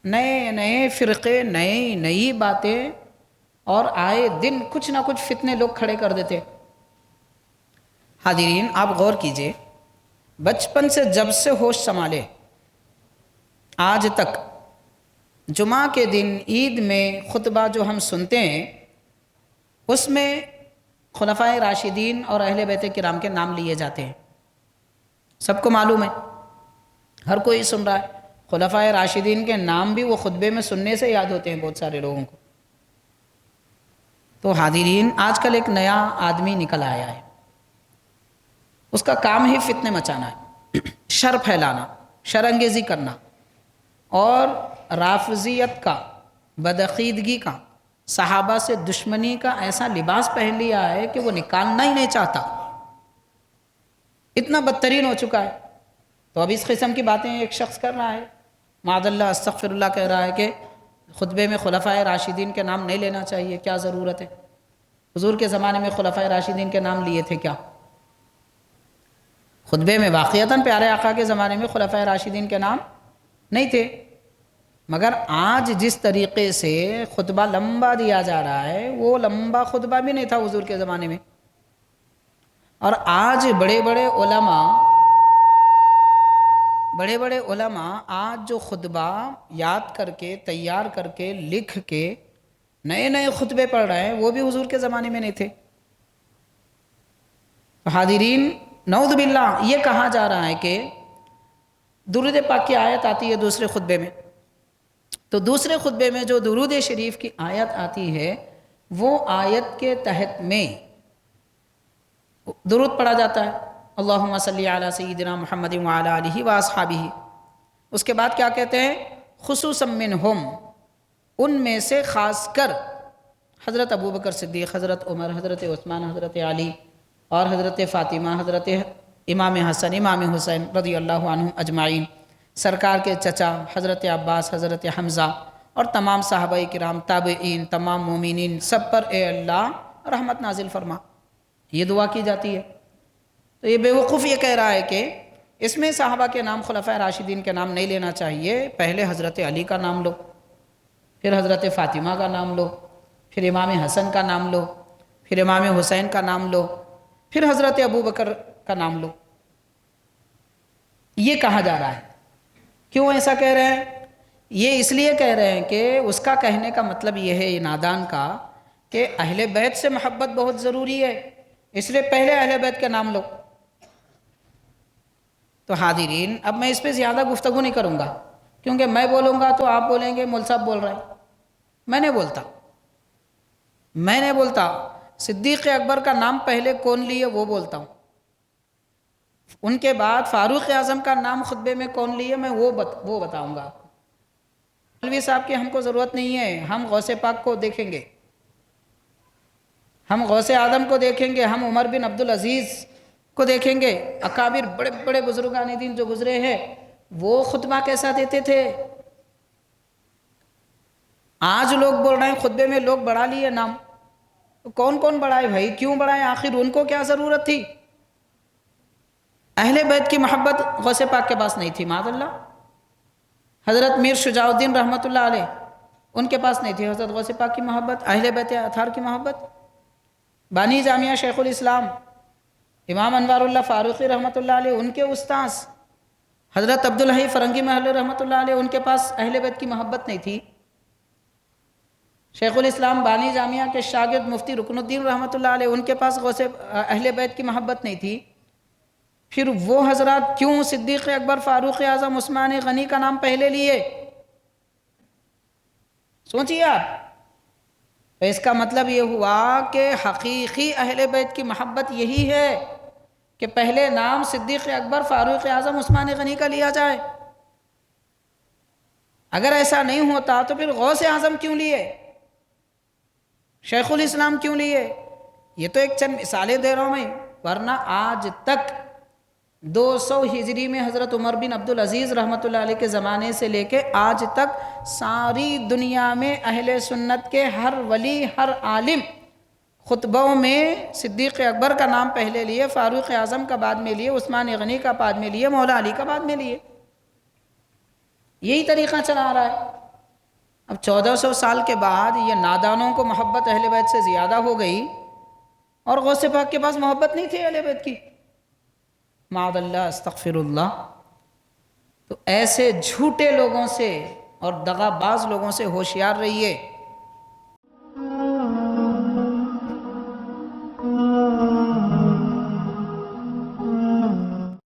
نئے نئے فرقے، نئی باتیں، اور آئے دن کچھ نہ کچھ فتنے لوگ کھڑے کر دیتے۔ حاضرین آپ غور کیجئے، بچپن سے جب سے ہوش سنبھالے آج تک جمعہ کے دن عید میں خطبہ جو ہم سنتے ہیں اس میں خلفائے راشدین اور اہل بیت کرام کے نام لیے جاتے ہیں۔ سب کو معلوم ہے، ہر کوئی سن رہا ہے، خلفائے راشدین کے نام بھی وہ خطبے میں سننے سے یاد ہوتے ہیں بہت سارے لوگوں کو۔ تو حاضرین آج کل ایک نیا آدمی نکل آیا ہے، اس کا کام ہی فتنے مچانا ہے، شر پھیلانا، شر انگیزی کرنا، اور رافضیت کا، بدعقیدگی کا، صحابہ سے دشمنی کا ایسا لباس پہن لیا ہے کہ وہ نکالنا ہی نہیں چاہتا، اتنا بدترین ہو چکا ہے۔ تو اب اس قسم کی باتیں ایک شخص کر رہا ہے، معاذ اللہ استغفر اللہ، کہہ رہا ہے کہ خطبے میں خلفائے راشدین کے نام نہیں لینا چاہیے، کیا ضرورت ہے؟ حضور کے زمانے میں خلفائے راشدین کے نام لیے تھے کیا؟ خطبے میں واقعتاً پیارے آقا کے زمانے میں خلفائے راشدین کے نام نہیں تھے، مگر آج جس طریقے سے خطبہ لمبا دیا جا رہا ہے وہ لمبا خطبہ بھی نہیں تھا حضور کے زمانے میں۔ اور آج بڑے بڑے علماء آج جو خطبہ یاد کر کے، تیار کر کے، لکھ کے نئے خطبے پڑھ رہے ہیں وہ بھی حضور کے زمانے میں نہیں تھے۔ حاضرین نعوذ باللہ یہ کہا جا رہا ہے کہ درود پاک کی آیت آتی ہے دوسرے خطبے میں، تو دوسرے خطبے میں جو درود شریف کی آیت آتی ہے وہ آیت کے تحت میں درود پڑھا جاتا ہے، اللہم صلی علی سیدنا محمد وعلی آلہ واصحابہ۔ اس کے بعد کیا کہتے ہیں؟ خصوصا منہم، ان میں سے خاص کر حضرت ابوبکر صدیق، حضرت عمر، حضرت عثمان، حضرت علی اور حضرت فاطمہ، حضرت امام حسن، امام حسین رضی اللہ عنہم اجمعین، سرکار کے چچا حضرت عباس، حضرت حمزہ، اور تمام صحابہ کرام، تابعین، تمام مومنین، سب پر اے اللہ رحمت نازل فرما، یہ دعا کی جاتی ہے۔ تو یہ بیوقوف یہ کہہ رہا ہے کہ اس میں صحابہ کے نام، خلفائے راشدین کے نام نہیں لینا چاہیے، پہلے حضرت علی کا نام لو، پھر حضرت فاطمہ کا نام لو، پھر امام حسن کا نام لو، پھر امام حسین کا نام لو، پھر حضرت ابوبکر کا نام لو، یہ کہا جا رہا ہے۔ کیوں ایسا کہہ رہے ہیں؟ یہ اس لیے کہہ رہے ہیں کہ اس کا کہنے کا مطلب یہ ہے، یہ نادان کا، کہ اہل بیت سے محبت بہت ضروری ہے، اس لیے پہلے اہل بیت کا نام لو۔ تو حاضرین اب میں اس پہ زیادہ گفتگو نہیں کروں گا، کیونکہ میں بولوں گا تو آپ بولیں گے مول صاحب بول رہے ہیں۔ میں نہیں بولتا صدیق اکبر کا نام پہلے کون لیے وہ بولتا ہوں، ان کے بعد فاروق اعظم کا نام خطبے میں کون لیے میں وہ بتاؤں گا۔ مولوی صاحب کی ہم کو ضرورت نہیں ہے، ہم غوث پاک کو دیکھیں گے، ہم غوث اعظم کو دیکھیں گے، ہم عمر بن عبدالعزیز کو دیکھیں گے، اکابر بڑے بڑے بزرگان دین جو گزرے ہیں وہ خطبہ کیسا دیتے تھے۔ آج لوگ بول رہے ہیں خطبے میں لوگ بڑھا لیے نام، کون کون بڑھائے بھائی؟ کیوں بڑھائے؟ آخر ان کو کیا ضرورت تھی؟ اہل بیت کی محبت غوث پاک کے پاس نہیں تھی، معاذ اللہ۔ حضرت میر شجاع الدین رحمۃ اللہ علیہ ان کے پاس نہیں تھی حضرت غوث پاک کی محبت، اہل بیت اطہار کی محبت۔ بانی جامعہ شیخ الاسلام امام انوار اللہ فاروقی رحمۃ اللہ علیہ، ان کے استاذ حضرت عبدالحی فرنگی محلہ رحمۃ اللہ علیہ، ان کے پاس اہل بیت کی محبت نہیں تھی۔ شیخ الاسلام بانی جامعہ کے شاگرد مفتی رکن الدین رحمۃ اللہ علیہ، ان کے پاس اہل بیت کی محبت نہیں تھی۔ پھر وہ حضرات کیوں صدیق اکبر، فاروق اعظم، عثمان غنی کا نام پہلے لیے؟ سوچیے آپ۔ اس کا مطلب یہ ہوا کہ حقیقی اہل بیت کی محبت یہی ہے کہ پہلے نام صدیق اکبر، فاروق اعظم، عثمان غنی کا لیا جائے۔ اگر ایسا نہیں ہوتا تو پھر غوث اعظم کیوں لیے؟ شیخ الاسلام کیوں لیے؟ یہ تو ایک چند مثالیں دے رہا ہوں میں، ورنہ آج تک 200 ہجری میں حضرت عمر بن عبدالعزیز رحمۃ اللہ علیہ کے زمانے سے لے کے آج تک ساری دنیا میں اہل سنت کے ہر ولی، ہر عالم خطبوں میں صدیق اکبر کا نام پہلے لیے، فاروق اعظم کا بعد میں لیے، عثمان غنی کا بعد میں لیے، مولا علی کا بعد میں لیے۔ یہی طریقہ چلا آ رہا ہے۔ اب 1400 سال کے بعد یہ نادانوں کو محبت اہل بیت سے زیادہ ہو گئی اور غوث پاک کے پاس محبت نہیں تھی اہل بیت کی، معاذ اللہ استغفر اللہ۔ تو ایسے جھوٹے لوگوں سے اور دغا باز لوگوں سے ہوشیار رہیے۔